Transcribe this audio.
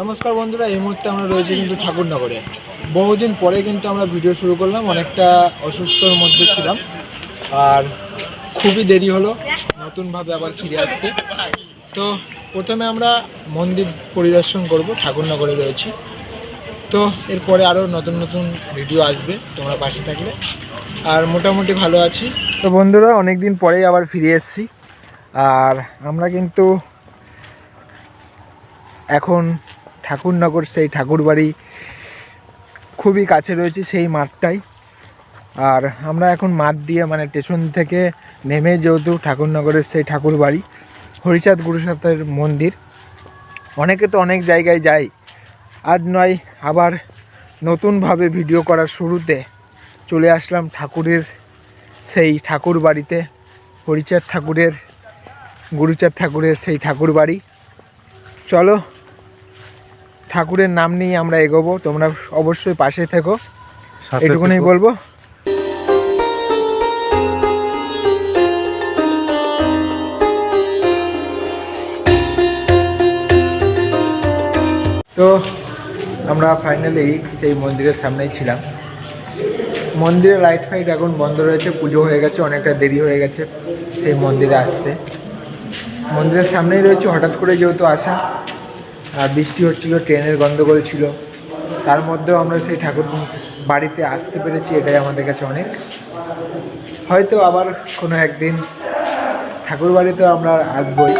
নমস্কার বন্ধুরা, এই মুহূর্তে আমরা রয়েছি কিন্তু ঠাকুরনগরে। বহুদিন পরে কিন্তু আমরা ভিডিও শুরু করলাম। অনেকটা অসুস্থর মধ্যে ছিলাম আর খুবই দেরি হলো নতুনভাবে আবার ফিরে আসতে। তো প্রথমে আমরা মন্দির পরিদর্শন করব, ঠাকুরনগরে রয়েছি। তো এরপরে আরও নতুন নতুন ভিডিও আসবে, তোমরা পাশে থাকলে। আর মোটামুটি ভালো আছি। তো বন্ধুরা, অনেক দিন পরেই আবার ফিরে এসেছি। আর আমরা কিন্তু এখন ঠাকুরনগর সেই ঠাকুরবাড়ি খুবই কাছে রয়েছে, সেই মাঠটাই। আর আমরা এখন মাঠ দিয়ে মানে স্টেশন থেকে নেমে, যেহেতু ঠাকুরনগরের সেই ঠাকুরবাড়ি হরিচাঁদ গুরুসাথের মন্দির, অনেকে তো অনেক জায়গায় যায়, আজ নয় আবার নতুনভাবে ভিডিও করার শুরুতে চলে আসলাম ঠাকুরের সেই ঠাকুরবাড়িতে, হরিচাঁদ ঠাকুরের গুরুচাঁদ ঠাকুরের সেই ঠাকুরবাড়ি। চলো, ঠাকুরের নাম নিয়ে আমরা এগোবো, তোমরা অবশ্যই পাশে থেকো, এটুকুনি বলবো। তো আমরা ফাইনালি সেই মন্দিরের সামনেই ছিলাম। মন্দিরে লাইট ফাইট এখন বন্ধ রয়েছে, পুজো হয়ে গেছে, অনেকটা দেরি হয়ে গেছে সেই মন্দিরে আসতে। মন্দিরের সামনেই রয়েছে, হঠাৎ করে যেহেতু আসা, আর বৃষ্টি হচ্ছিল, ট্রেনের গন্ডগোল ছিল, তার মধ্যেও আমরা সেই ঠাকুর বাড়িতে আসতে পেরেছি, এটাই আমাদের কাছে অনেক। হয়তো আবার কোনো একদিন ঠাকুর বাড়িতেও আমরা আসবই।